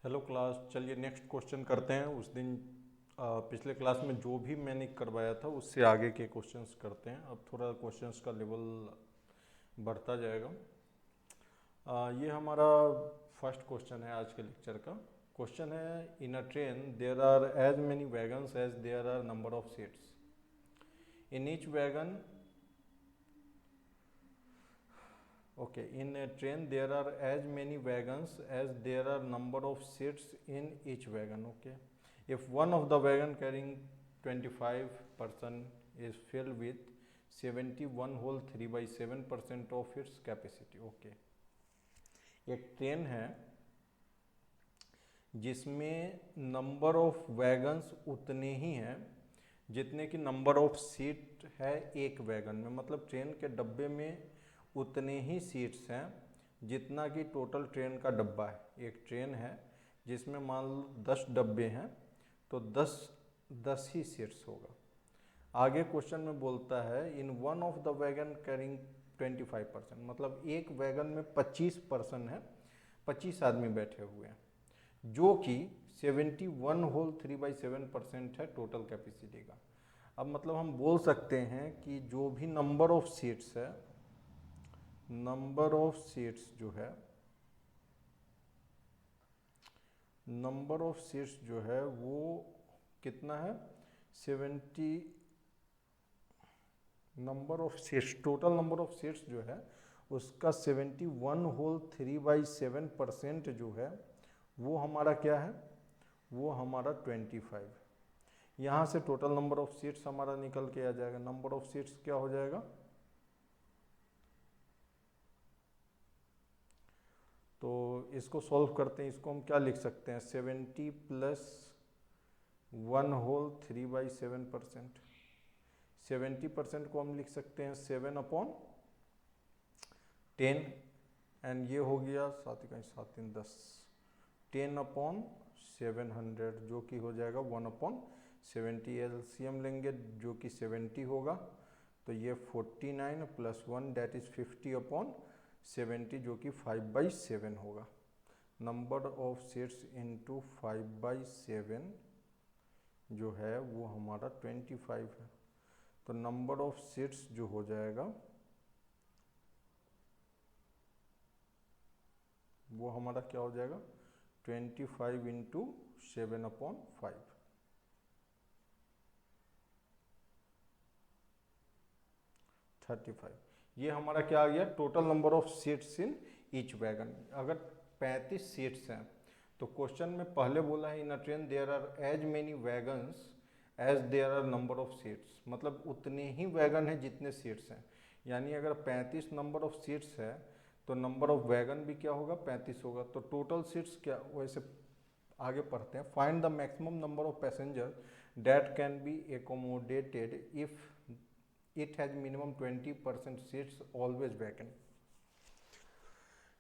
Hello class, चलिए next question करते हैं। उस दिन पिछले क्लास में जो भी मैंने करवाया था उससे आगे के क्वेश्चंस करते हैं। अब थोड़ा क्वेश्चंस का लेवल बढ़ता जाएगा। ये हमारा फर्स्ट क्वेश्चन है आज के लेक्चर का। क्वेश्चन है, in a train there are as many wagons as there are number of seats. In each wagon, okay, in a train there are as many wagons as there are number of seats in each wagon. Okay, if one of the wagon carrying 25 person is filled with 71 whole 3 by 7% of its capacity. Okay, एक train है जिसमें number of wagons उतने ही हैं जितने की number of seat है एक wagon में। मतलब ट्रेन के डब्बे में उतने ही सीट्स हैं जितना कि टोटल ट्रेन का डब्बा है। एक ट्रेन है जिसमें मान लो 10 डब्बे हैं तो 10 ही सीट्स होगा। आगे क्वेश्चन में बोलता है, in one of the wagon carrying 25%, मतलब एक वैगन में 25% है, 25 आदमी बैठे हुए हैं, जो कि 71 होल 3/7% है टोटल कैपेसिटी का। अब मतलब हम बोल सकते हैं कि जो भी नंबर ऑफ सीट्स है, नंबर ऑफ सीट्स जो है, नंबर ऑफ सीट्स जो है वो कितना है, 70, number of seats, total number of seats जो है उसका 71 होल 3/7% जो है वो हमारा क्या है, वो हमारा 25। यहाँ से टोटल नंबर ऑफ सीट्स हमारा निकल के आ जाएगा। नंबर ऑफ सीट्स क्या हो जाएगा, तो इसको सॉल्व करते हैं। इसको हम क्या लिख सकते हैं, 70 प्लस 1 होल 3/7%। 70% को हम लिख सकते हैं 7/10, एंड ये हो गया 7 का 7 3 10, 10/700, जो कि हो जाएगा 1/70। एलसीएम लेंगे जो कि 70 होगा, तो ये 49 प्लस 1 डेट इज 50/70, जो कि 5/7 होगा। नंबर ऑफ सीट्स इंटू 5/7 जो है वो हमारा 25 है। तो नंबर ऑफ सीट्स जो हो जाएगा वो हमारा क्या हो जाएगा, 25 इंटू 7/5, 35। ये हमारा क्या आ गया, total number of seats in each wagon. अगर 35 सीट्स हैं तो क्वेश्चन में पहले बोला है, in a train there are as many wagons as there are number of seats, मतलब उतने ही वैगन हैं जितने सीट्स हैं। यानी अगर 35 नंबर ऑफ सीट्स है तो नंबर ऑफ वैगन भी क्या होगा, 35 होगा। तो टोटल सीट्स क्या, वैसे आगे पढ़ते हैं। Find the maximum number of passenger that can be accommodated if it has minimum 20% seats always vacant.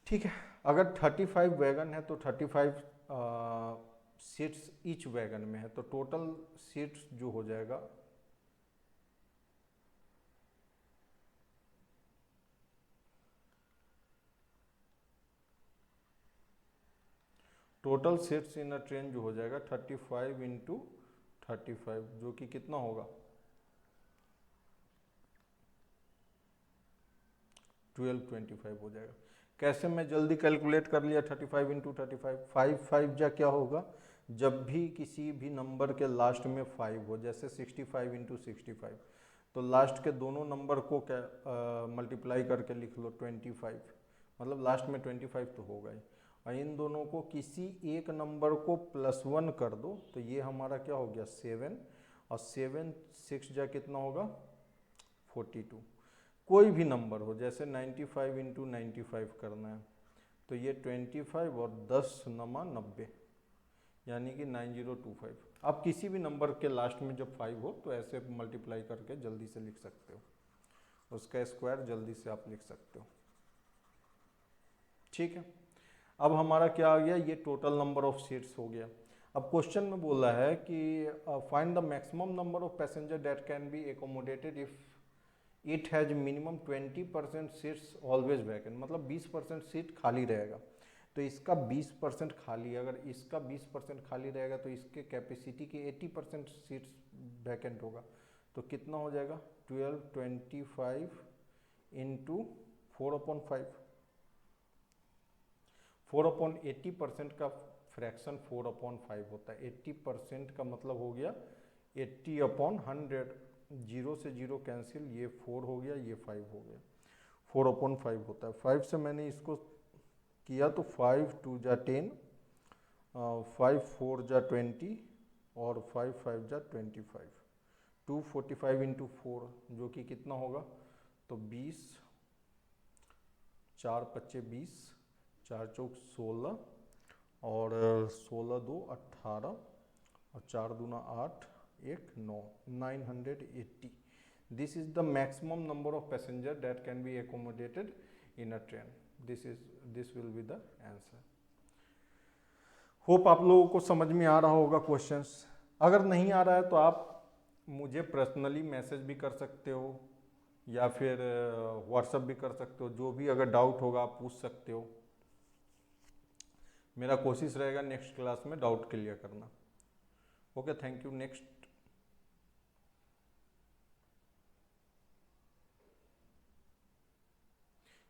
ठीक है, अगर 35 वैगन है तो 35 सीट्स ईच वैगन में है, तो टोटल सीट्स जो हो जाएगा, total seats in a train जो हो जाएगा 35 इंटू 35, जो कि कितना होगा, 1225 हो जाएगा। कैसे, मैं जल्दी कैलकुलेट कर लिया, 35 इंटू 35, 5 जा क्या होगा, जब भी किसी भी नंबर के लास्ट में 5 हो, जैसे 65 इंटू 65, तो लास्ट के दोनों नंबर को क्या मल्टीप्लाई करके लिख लो 25, मतलब लास्ट में 25 तो होगा ही। और इन दोनों को किसी एक नंबर को +1 कर दो तो ये हमारा क्या हो गया 7, और 7 6 जा कितना होगा 42। कोई भी नंबर हो, जैसे 95 इंटू 95 करना है तो ये 25 और 10 नमा 90, यानी कि 9025। आप किसी भी नंबर के लास्ट में जब 5 हो तो ऐसे मल्टीप्लाई करके जल्दी से लिख सकते हो, उसका स्क्वायर जल्दी से आप लिख सकते हो। ठीक है, अब हमारा क्या आ गया, ये टोटल नंबर ऑफ सीट्स हो गया। अब क्वेश्चन में बोला है कि find the maximum number of passenger that can be accommodated if it has minimum 20% seats always vacant, मतलब 20% सीट खाली रहेगा। तो इसका 20% खाली, अगर इसका 20% खाली रहेगा तो इसके कैपेसिटी के 80% सीट्स वैकेंट होगा। तो कितना हो जाएगा 1225 इंटू 4/5, 4/80% का फ्रैक्शन 4/5 होता है। 80% का मतलब हो गया 80/100, 0 से 0 कैंसिल, ये 4 हो गया, ये 5 हो गया, 4/5 होता है। 5 से मैंने इसको किया तो 5 2 जा 10, 5 4 जा 20 और 5 5 जा 25, 245 इंटू 4 जो कि कितना होगा, तो 20, 4 पच्चे 20, 4 चौक 16 और 16 2 18 और 4 दूना 8 1 9, 980। This is the maximum number of passenger that can be accommodated in a train. This will be the answer. Hope आप लोगों को समझ में आ रहा होगा क्वेश्चंस। अगर नहीं आ रहा है तो आप मुझे पर्सनली मैसेज भी कर सकते हो या फिर व्हाट्सएप भी कर सकते हो। जो भी अगर डाउट होगा आप पूछ सकते हो। मेरा कोशिश रहेगा नेक्स्ट क्लास में डाउट क्लियर करना। Okay, thank you. नेक्स्ट,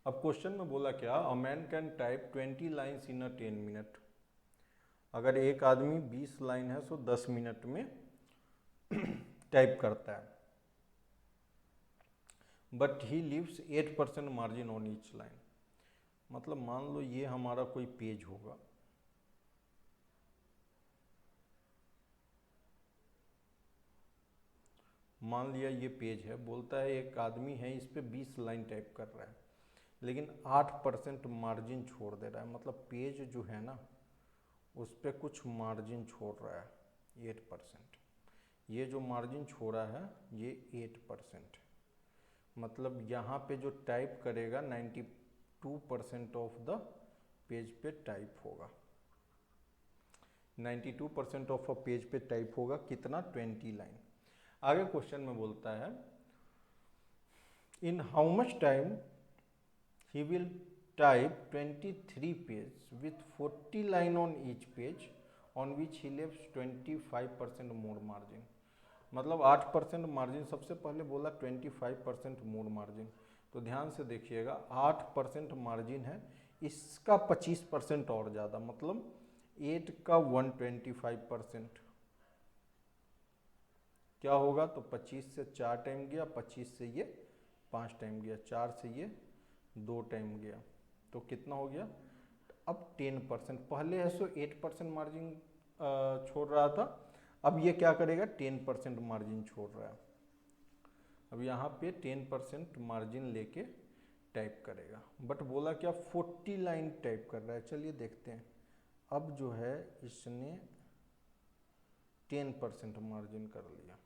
अब क्वेश्चन में बोला क्या, a man can type 20 lines in a 10 minute. अगर एक आदमी 20 लाइन है तो 10 मिनट में टाइप करता है, but he leaves 8% margin on each line. मतलब मान लो ये हमारा कोई पेज होगा, मान लिया ये पेज है, बोलता है एक आदमी है इस पे 20 लाइन टाइप कर रहा है, लेकिन 8% मार्जिन छोड़ दे रहा है। मतलब पेज जो है ना उस पर कुछ मार्जिन छोड़ रहा है 8%। ये जो मार्जिन छोड़ा है ये 8%, मतलब यहाँ पे जो टाइप करेगा 92% ऑफ द पेज पे टाइप होगा। 92% ऑफ अ पेज पे टाइप होगा कितना, 20 लाइन। आगे क्वेश्चन में बोलता है in how much time he will type 23 page with 40 line on each page on which he leaves 25% more margin। मतलब 8% मार्जिन, सबसे पहले बोला 25% मोर मार्जिन। तो ध्यान से देखिएगा 8% मार्जिन है, इसका 25% और ज़्यादा, मतलब 8 का 125% क्या होगा, तो 25 से 4 टाइम गया, 25 से ये 5 टाइम गया, 4 से ये 2 टाइम गया, तो कितना हो गया अब 10%। पहले है सो 8% मार्जिन छोड़ रहा था, अब ये क्या करेगा 10% मार्जिन छोड़ रहा है। अब यहाँ पे 10% मार्जिन लेके टाइप करेगा, बट बोला क्या 40 लाइन टाइप कर रहा है। चलिए देखते हैं। अब जो है इसने 10% मार्जिन कर लिया,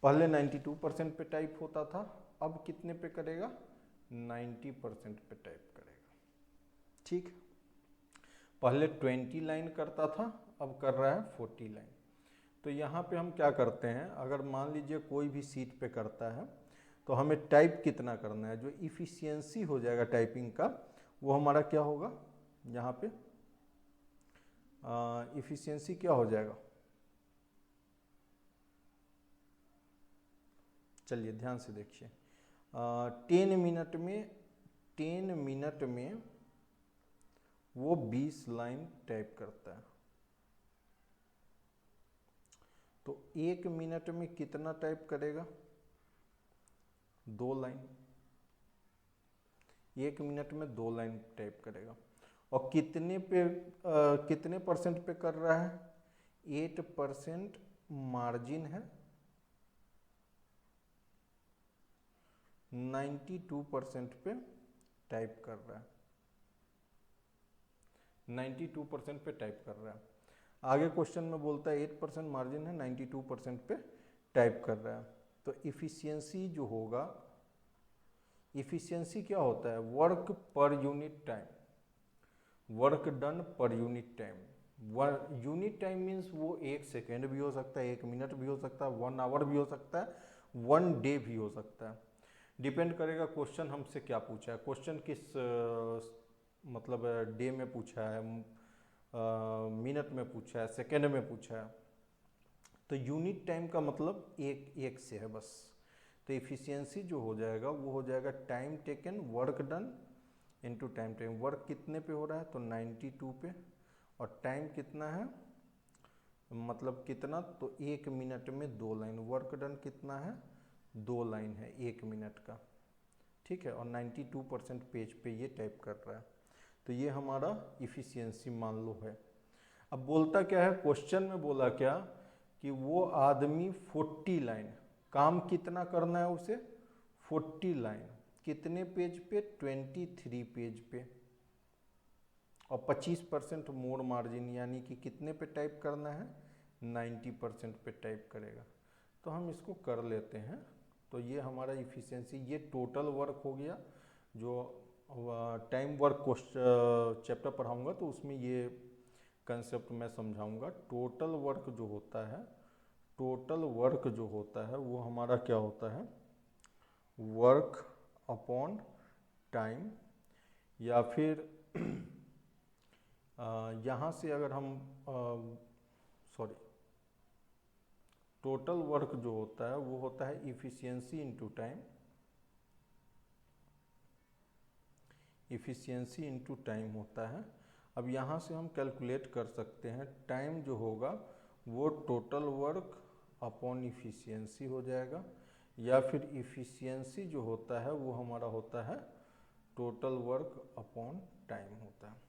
पहले 92% पे टाइप होता था, अब कितने पे करेगा 90% पे टाइप करेगा। ठीक, पहले 20 लाइन करता था, अब कर रहा है 40 लाइन। तो यहाँ पे हम क्या करते हैं, अगर मान लीजिए कोई भी सीट पे करता है तो हमें टाइप कितना करना है, जो इफिशियंसी हो जाएगा टाइपिंग का वो हमारा क्या होगा, यहाँ पे इफिशियंसी क्या हो जाएगा, चलिए ध्यान से देखिए। 10 मिनट में वो 20 लाइन टाइप करता है, तो 1 मिनट में कितना टाइप करेगा, 2 लाइन। 1 मिनट में 2 लाइन टाइप करेगा, और कितने परसेंट पे कर रहा है, 8% मार्जिन है, 92% पे टाइप कर रहा है, 92% पे टाइप कर रहा है। आगे क्वेश्चन में बोलता है 8% मार्जिन है, 92% पे टाइप कर रहा है। तो इफिशियंसी जो होगा, इफिशियंसी क्या होता है, work per unit time, work done per unit time. Unit time means वो 1 सेकेंड भी हो सकता है, 1 मिनट भी हो सकता है, 1 आवर भी हो सकता है, 1 डे भी हो सकता है। डिपेंड करेगा क्वेश्चन हमसे क्या पूछा है, क्वेश्चन किस मतलब डे में पूछा है, मिनट में पूछा है, सेकेंड में पूछा है। तो यूनिट टाइम का मतलब एक एक से है बस। तो इफिशियंसी जो हो जाएगा वो हो जाएगा time taken work done into time taken. Work कितने पे हो रहा है तो 92 पे, और टाइम कितना है मतलब कितना, तो 1 मिनट में 2 लाइन। वर्क डन कितना है 2 लाइन है 1 मिनट का, ठीक है, और 92% पेज पे ये टाइप कर रहा है। तो ये हमारा इफिशियंसी मान लो है। अब बोलता क्या है, क्वेश्चन में बोला क्या कि वो आदमी 40 लाइन, काम कितना करना है उसे 40 लाइन, कितने पेज पे 23 पेज पे, और 25% मोर मार्जिन, यानी कि कितने पे टाइप करना है 90% पे टाइप करेगा। तो हम इसको कर लेते हैं। तो ये हमारा इफिशियंसी, ये टोटल वर्क हो गया। जो टाइम वर्क चैप्टर पढ़ाऊंगा तो उसमें ये कंसेप्ट मैं समझाऊंगा। टोटल वर्क जो होता है, टोटल वर्क जो होता है वो हमारा क्या होता है, वर्क अपॉन टाइम, या फिर यहाँ से अगर हम सॉरी, टोटल वर्क जो होता है वो होता है efficiency into time, efficiency into time होता है। अब यहाँ से हम कैलकुलेट कर सकते हैं, टाइम जो होगा वो टोटल वर्क अपॉन इफिशियंसी हो जाएगा, या फिर इफिशियंसी जो होता है वो हमारा होता है टोटल वर्क अपॉन टाइम होता है।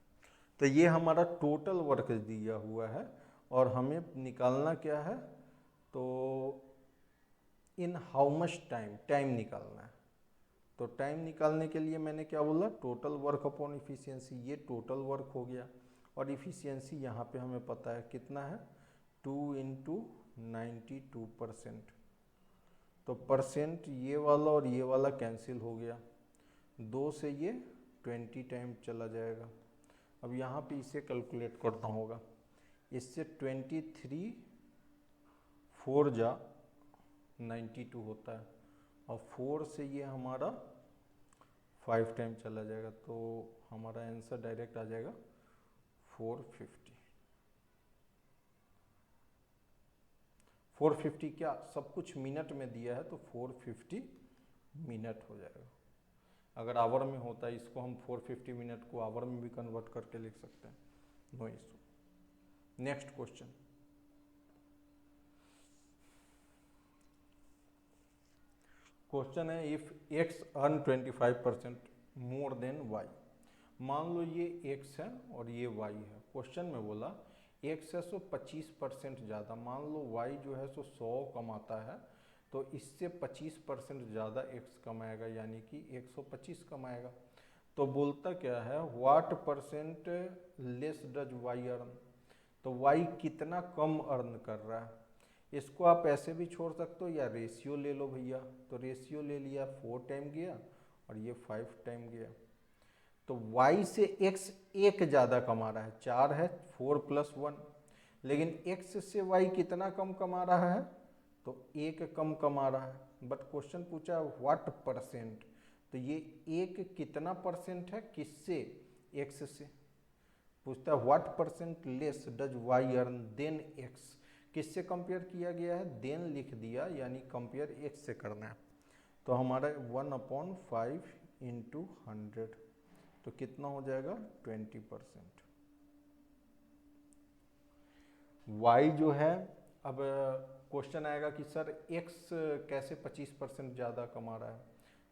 तो ये हमारा टोटल वर्क दिया हुआ है, और हमें निकालना क्या है, तो in how much time, time निकालना है। तो टाइम निकालने के लिए मैंने क्या बोला, टोटल वर्क अपॉन इफिशियंसी, ये टोटल वर्क हो गया। और इफिशियंसी यहाँ पे हमें पता है कितना है 2 इंटू 92%। तो परसेंट ये वाला और ये वाला कैंसिल हो गया, 2 से ये 20 टाइम चला जाएगा। अब यहाँ पे इसे कैलकुलेट करना होगा, इससे 23 4 जा 92 होता है, और 4 से ये हमारा 5 टाइम चला जाएगा। तो हमारा आंसर डायरेक्ट आ जाएगा 450। 450 क्या, सब कुछ मिनट में दिया है तो 450 मिनट हो जाएगा। अगर आवर में होता है, इसको हम 450 मिनट को आवर में भी कन्वर्ट करके लिख सकते हैं, no issue. Next question, question है if x earn 25% more than y। मान लो ये x है और ये y है। क्वेश्चन में बोला x है सो 25% ज़्यादा, मान लो y जो है सो 100 कमाता है, तो इससे 25% ज़्यादा x कमाएगा, यानी कि 125 कमाएगा। तो बोलता क्या है, what percent less does y earn. तो y कितना कम अर्न कर रहा है। इसको आप ऐसे भी छोड़ सकते हो, या रेशियो ले लो भैया। तो रेशियो ले लिया, 4 टाइम गया और ये 5 टाइम गया। तो y से x एक ज़्यादा कमा रहा है, 4 है 4 + 1, लेकिन x से y कितना कम कमा रहा है, तो 1 कम कमा रहा है। बट क्वेश्चन पूछा व्हाट परसेंट, तो ये 1 कितना परसेंट है किससे, x से। पूछता है what percent less does y earn than x, किससे कंपेयर किया गया है, देन लिख दिया, यानी कंपेयर x से करना है। तो हमारा 1/5 इंटू 100, तो कितना हो जाएगा 20%। y जो है, अब क्वेश्चन आएगा कि सर x कैसे 25% ज़्यादा कमा रहा है।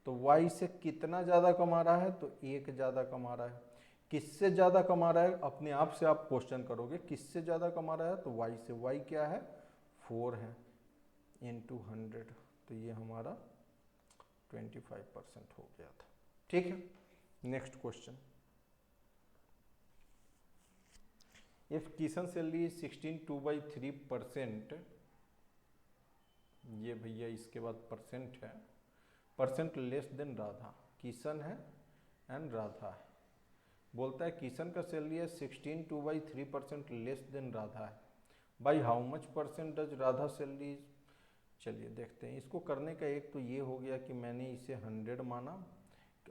तो y से कितना ज़्यादा कमा रहा है, तो 1 ज़्यादा कमा रहा है। किससे ज़्यादा कमा रहा है, अपने आप से आप क्वेश्चन करोगे किससे ज़्यादा कमा रहा है, तो y से। y क्या है 4 है इंटू 100, तो ये हमारा 25% हो गया था। ठीक है, next question, if Kishan salary 16 2/3%, ये भैया इसके बाद परसेंट है, percent less than Radha. Kishan है एंड राधा है। बोलता है किशन का सैलरी है 16 2/3% लेस देन राधा है, by how much percent does Radha salary चलिए देखते हैं। इसको करने का एक तो ये हो गया कि मैंने इसे 100 माना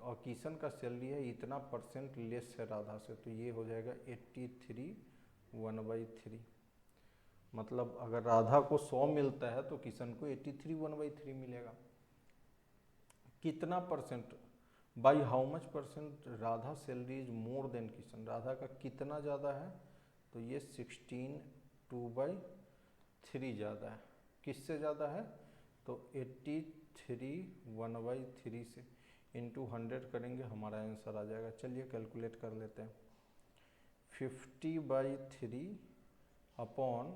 और किशन का सैलरी है इतना परसेंट लेस है राधा से, तो ये हो जाएगा 83 1/3। मतलब अगर राधा को 100 मिलता है तो किशन को 83 1/3 मिलेगा। कितना percent, by how much percent Radha salary is more than Kishan, Radha का कितना ज़्यादा है, तो ये 16 2/3 ज़्यादा है। किससे ज़्यादा है, तो 83 1/3 से इंटू 100 करेंगे हमारा आंसर आ जाएगा। चलिए कैलकुलेट कर लेते हैं। 50/3 अपॉन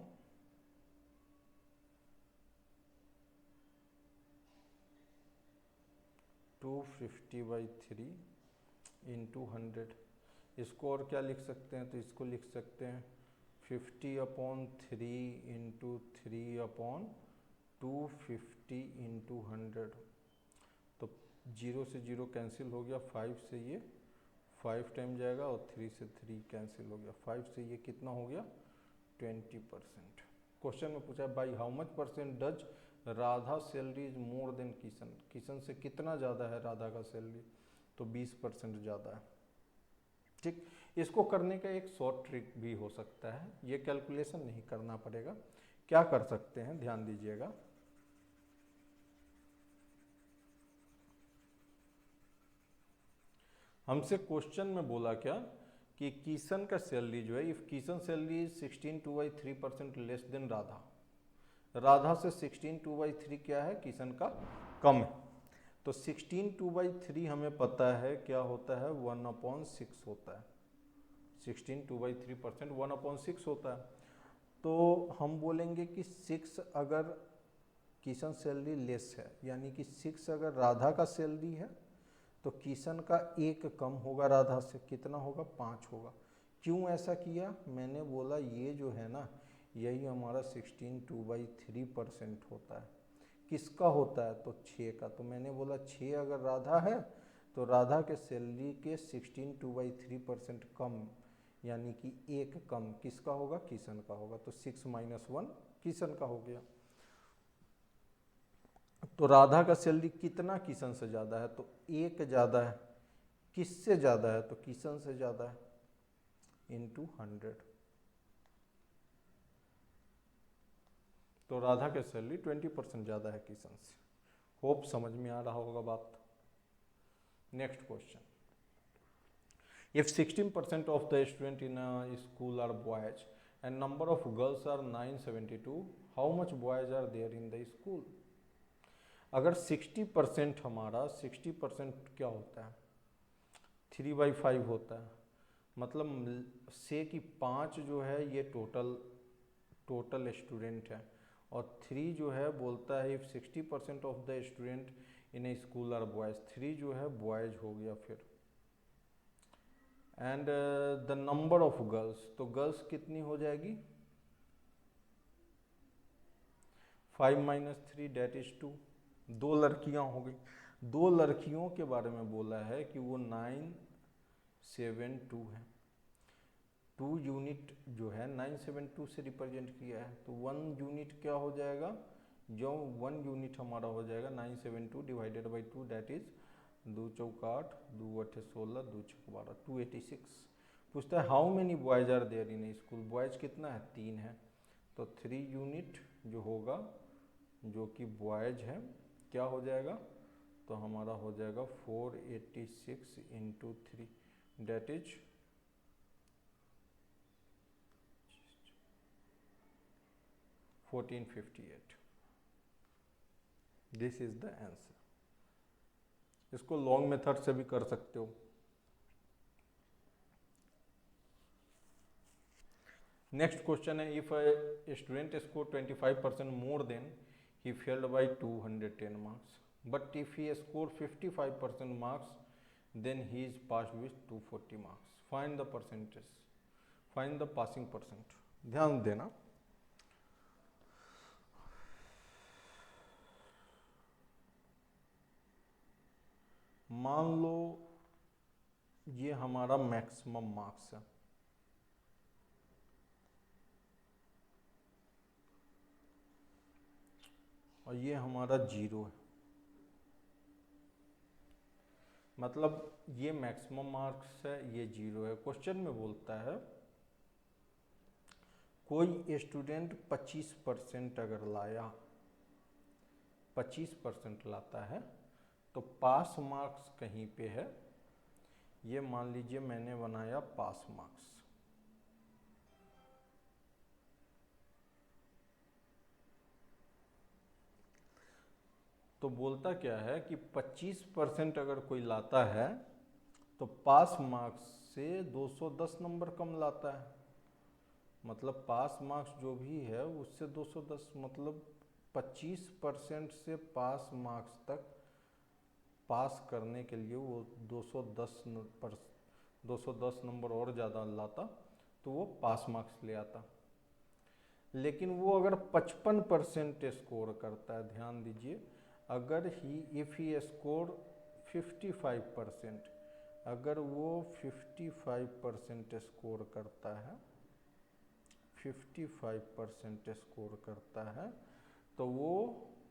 250/3 इंटू 100। इसको और क्या लिख सकते हैं, तो इसको लिख सकते हैं 50/3 इंटू 3/250 इंटू 100। तो 0 से 0 कैंसिल हो गया, 5 से ये 5 टाइम जाएगा और 3 से 3 कैंसिल हो गया, 5 से ये कितना हो गया 20%। क्वेश्चन में पूछा है by how much percent does Radha salary is more than Kishan, Kishan से कितना ज़्यादा है राधा का सैलरी, तो 20% ज़्यादा है। ठीक, इसको करने का एक शॉर्ट ट्रिक भी हो सकता है, ये कैलकुलेशन नहीं करना पड़ेगा। क्या कर सकते हैं, ध्यान दीजिएगा। हमसे क्वेश्चन में बोला क्या कि किशन का सैलरी जो है, if Kishan salary is 16 2/3% less than Radha, Radha से 16 2/3 क्या है, किशन का कम है। तो 16 2/3 हमें पता है क्या होता है, 1/6 होता है। 16 2/3% 1/6 होता है। तो हम बोलेंगे कि 6 अगर किशन सैलरी लेस है, यानी कि 6 अगर राधा का सैलरी है तो किशन का 1 कम होगा राधा से, कितना होगा 5 होगा। क्यों ऐसा किया, मैंने बोला ये जो है ना, यही हमारा 16 2/3% होता है। किसका होता है, तो 6 का। तो मैंने बोला 6 अगर राधा है तो राधा के सैलरी के 16 2/3% कम, यानी कि 1 कम किसका होगा, किशन का होगा। तो 6 - 1 किशन का हो गया। तो राधा का सैलरी कितना किशन से ज़्यादा है, तो 1 ज़्यादा है। किससे ज़्यादा है, तो किशन से ज़्यादा है, इंटू 100। तो राधा के सैलरी 20% ज़्यादा है किशन से। होप समझ में आ रहा होगा बात। Next question, if 16% of the student in a school are boys and number of girls are 972, how much boys are there in the school. अगर 60% हमारा 60% क्या होता है, 3/5 होता है। मतलब से कि 5 जो है ये टोटल स्टूडेंट है, और 3 जो है बोलता है if 60% of the student in a school are boys, 3 जो है बॉयज हो गया फिर। And the number of girls, तो गर्ल्स कितनी हो जाएगी, 5 - 3 डेट इज 2। 2 लड़कियां हो गई। 2 लड़कियों के बारे में बोला है कि वो 972 है। 2 यूनिट जो है 972 से रिप्रेजेंट किया है, तो 1 यूनिट क्या हो जाएगा, जो 1 यूनिट हमारा हो जाएगा 972 डिवाइडेड बाई 2, डेट इज 2 चौका 8, 2 8 16, 2 छक्का 12, 286। पूछता है how many boys are there in a school, boys कितना है, 3 है। तो 3 यूनिट जो होगा जो कि बॉयज है क्या हो जाएगा, तो हमारा हो जाएगा 486 into 3, that is 1458। This is the answer. इसको लॉन्ग मेथड से भी कर सकते हो। नेक्स्ट क्वेश्चन है, if a student score 25% more than he failed by 210 marks, but if he scored 55% marks then he is passed with 240 marks. Find the percentage, find the passing percent. ध्यान देना, मान लो ये हमारा मैक्सिमम मार्क्स है, और ये हमारा 0 है। मतलब ये मैक्सिमम मार्क्स है, ये 0 है। क्वेश्चन में बोलता है कोई स्टूडेंट 25% अगर लाया, 25% लाता है तो पास मार्क्स कहीं पे है। ये मान लीजिए मैंने बनाया पास मार्क्स। तो बोलता क्या है कि 25% अगर कोई लाता है तो पास मार्क्स से 210 नंबर कम लाता है। मतलब पास मार्क्स जो भी है उससे 210, मतलब 25% से पास मार्क्स तक पास करने के लिए वो 210 नंबर और ज़्यादा लाता तो वो पास मार्क्स ले आता। लेकिन वो अगर 55% स्कोर करता है, ध्यान दीजिए, अगर इफ़ ही स्कोर 55%, अगर वो 55% स्कोर करता है, 55% स्कोर करता है तो वो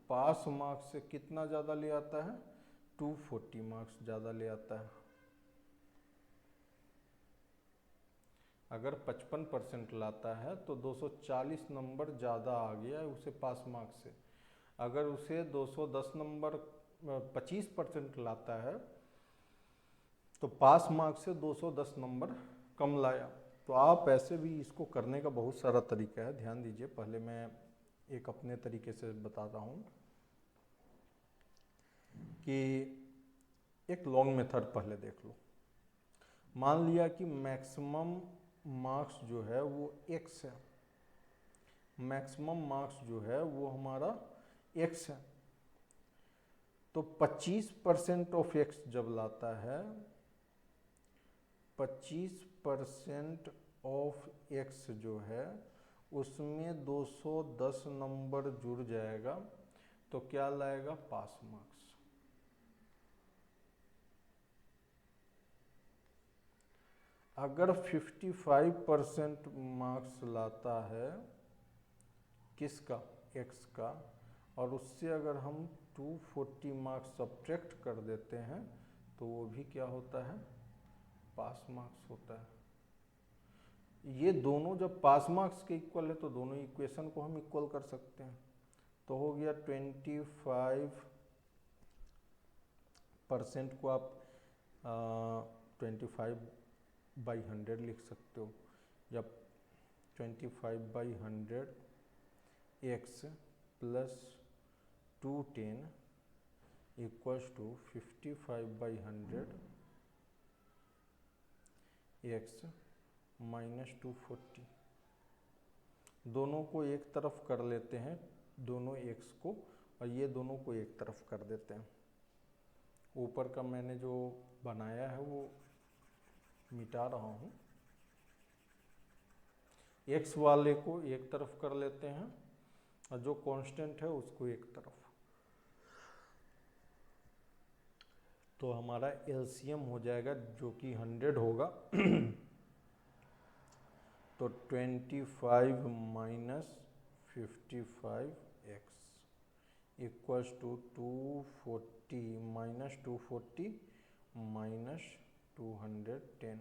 पास मार्क्स से कितना ज़्यादा ले आता है, 240 मार्क्स ज़्यादा ले आता है। अगर 55% लाता है तो 240 नंबर ज़्यादा आ गया है उसे पास मार्क्स से। अगर उसे 210 नंबर 25% लाता है तो पास मार्क्स से 210 नंबर कम लाया। तो आप ऐसे भी इसको करने का बहुत सारा तरीका है, ध्यान दीजिए। पहले मैं एक अपने तरीके से बताता हूँ कि एक लॉन्ग मेथड पहले देख लो। मान लिया कि मैक्सिमम मार्क्स जो है वो x है, मैक्सिमम मार्क्स जो है वो हमारा x है। तो 25% ऑफ x जब लाता है, 25% ऑफ x जो है उसमें 210 नंबर जुड़ जाएगा तो क्या लाएगा, पास मार्क्स। अगर 55% मार्क्स लाता है किसका, x का, और उससे अगर हम 240 मार्क्स सब्ट्रैक्ट कर देते हैं तो वो भी क्या होता है, पास मार्क्स होता है। ये दोनों जब पास मार्क्स के इक्वल है तो दोनों इक्वेशन को हम इक्वल कर सकते हैं। तो हो गया 25% को आप 25/100 लिख सकते हो, या 25/100 x plus 210 equals to 55/100 x minus 240। दोनों को एक तरफ कर लेते हैं, दोनों x को, और ये दोनों को एक तरफ कर देते हैं। ऊपर का मैंने जो बनाया है वो मिटा रहा हूँ। x वाले को एक तरफ कर लेते हैं और जो कांस्टेंट है उसको एक तरफ। तो हमारा एलसीएम हो जाएगा जो कि 100 होगा। तो 25 minus 55x equals to 240 minus 240 minus 210।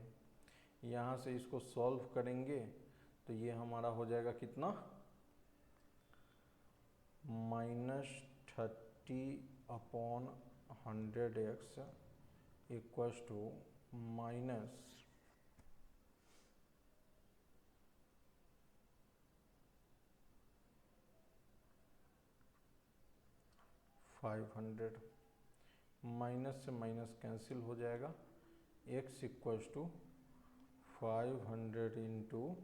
यहाँ से इसको सॉल्व करेंगे तो ये हमारा हो जाएगा कितना, -30/100x equals to minus 500। Minus से माइनस कैंसिल हो जाएगा, x इक्वल्स टू 500 इंटू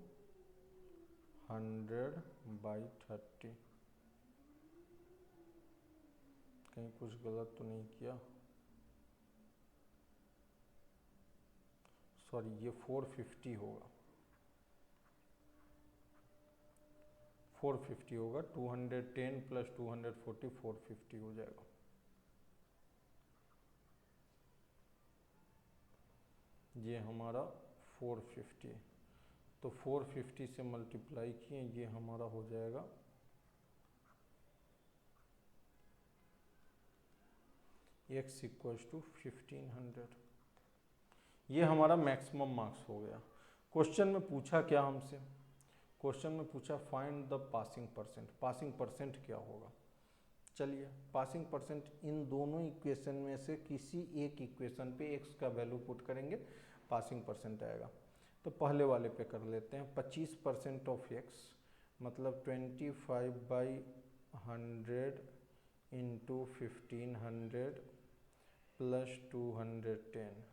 100/30। कहीं कुछ गलत तो नहीं किया, सॉरी, ये 450 होगा, 450 होगा। 210 प्लस 240 450 हो जाएगा। ये हमारा 450, तो 450 से मल्टीप्लाई किए, ये हमारा हो जाएगा x इक्वल्स टू 1500। ये हमारा मैक्सिमम मार्क्स हो गया। क्वेश्चन में पूछा क्या हमसे, क्वेश्चन में पूछा find the passing percent. Passing percent क्या होगा, चलिए पासिंग परसेंट इन दोनों इक्वेशन में से किसी एक इक्वेशन पे x का वैल्यू पुट करेंगे, पासिंग परसेंट आएगा। तो पहले वाले पे कर लेते हैं। 25% ऑफ x मतलब 25/100 इंटू 1500 प्लस 210,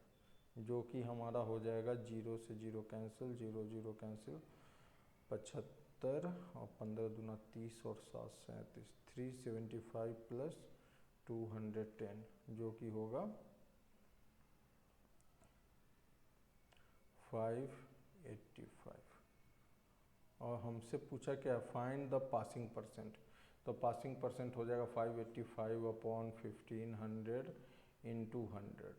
जो कि हमारा हो जाएगा 0 से 0 कैंसिल, 0 0 कैंसिल, 75 और 15 दूना 30 और 7 37, 375 प्लस 210 जो कि होगा 585। और हमसे पूछा क्या, फाइंड द पासिंग परसेंट। तो पासिंग परसेंट हो जाएगा 585 अपॉन 1500 इंटू 100।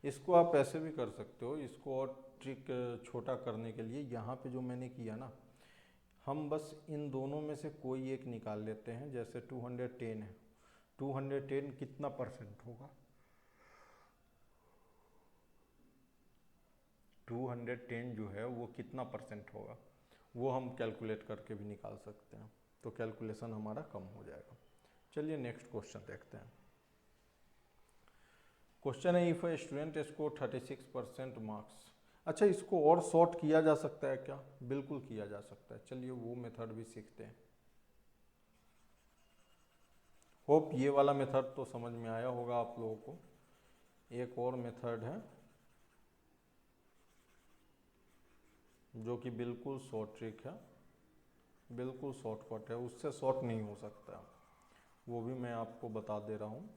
इसको आप ऐसे भी कर सकते हो, इसको और ट्रिक छोटा करने के लिए यहाँ पे जो मैंने किया ना, हम बस इन दोनों में से कोई एक निकाल लेते हैं। जैसे 210 है, 210 कितना परसेंट होगा, 210 जो है वो कितना परसेंट होगा, वो हम कैलकुलेट करके भी निकाल सकते हैं। तो कैलकुलेशन हमारा कम हो जाएगा। चलिए नेक्स्ट क्वेश्चन देखते हैं। क्वेश्चन है if a student score 36% marks. अच्छा, इसको और शॉर्ट किया जा सकता है क्या, बिल्कुल किया जा सकता है। चलिए वो मेथड भी सीखते हैं। होप ये वाला मेथड तो समझ में आया होगा आप लोगों को। एक और मेथड है जो कि बिल्कुल शॉर्ट ट्रिक है, बिल्कुल शॉर्टकट है, उससे शॉर्ट नहीं हो सकता, वो भी मैं आपको बता दे रहा हूँ।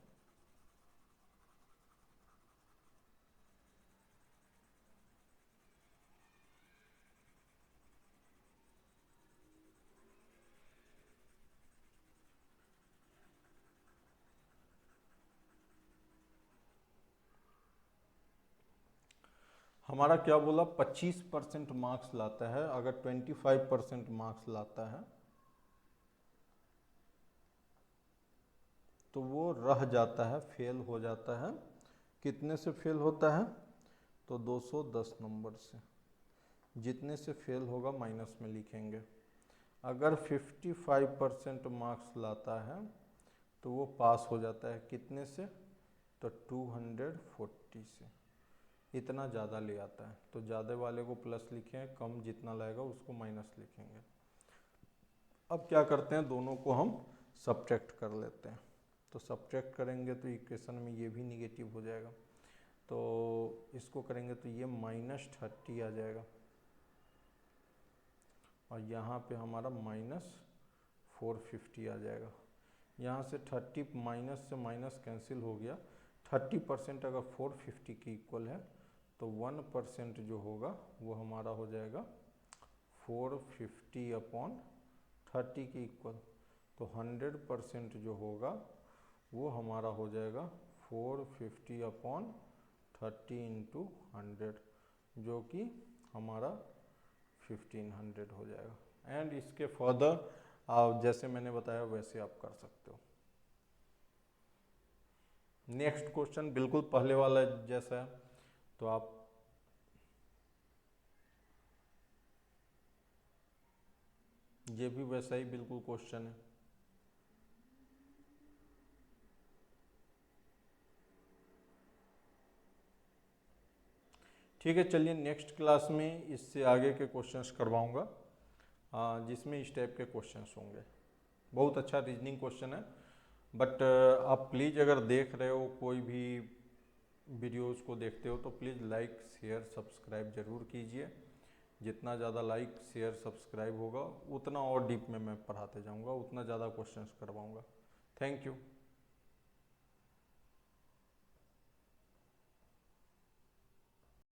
हमारा क्या बोला, 25% मार्क्स लाता है। अगर 25% मार्क्स लाता है तो वो रह जाता है, फेल हो जाता है। कितने से फेल होता है, तो 210 नंबर से। जितने से फेल होगा माइनस में लिखेंगे। अगर 55% मार्क्स लाता है तो वो पास हो जाता है। कितने से, तो 240 से। इतना ज़्यादा ले आता है तो ज़्यादा वाले को प्लस लिखें, कम जितना लाएगा उसको माइनस लिखेंगे। अब क्या करते हैं, दोनों को हम सब्ट्रैक्ट कर लेते हैं। तो सब्ट्रैक्ट करेंगे तो इक्वेशन में ये भी निगेटिव हो जाएगा, तो इसको करेंगे तो ये -30 आ जाएगा और यहाँ पे हमारा -450 आ जाएगा। यहाँ से 30 माइनस से माइनस कैंसिल हो गया। 30% अगर 450 के इक्वल है तो 1% जो होगा वो हमारा हो जाएगा 450 अपॉन 30 के इक्वल। तो 100% जो होगा वो हमारा हो जाएगा 450 अपॉन 30 इंटू 100, जो कि हमारा 1500 हो जाएगा। एंड इसके फर्दर आप जैसे मैंने बताया वैसे आप कर सकते हो। नेक्स्ट क्वेश्चन बिल्कुल पहले वाला जैसा है, तो आप ये भी वैसा ही बिल्कुल क्वेश्चन है। ठीक है, चलिए नेक्स्ट क्लास में इससे आगे के क्वेश्चंस करवाऊंगा, जिसमें इस टाइप के क्वेश्चंस होंगे। बहुत अच्छा रीजनिंग क्वेश्चन है। बट आप प्लीज़ अगर देख रहे हो कोई भी वीडियोस को देखते हो तो प्लीज़ लाइक शेयर सब्सक्राइब ज़रूर कीजिए। जितना ज़्यादा लाइक शेयर सब्सक्राइब होगा उतना और डीप में मैं पढ़ाते जाऊंगा, उतना ज़्यादा क्वेश्चंस करवाऊंगा। Thank you.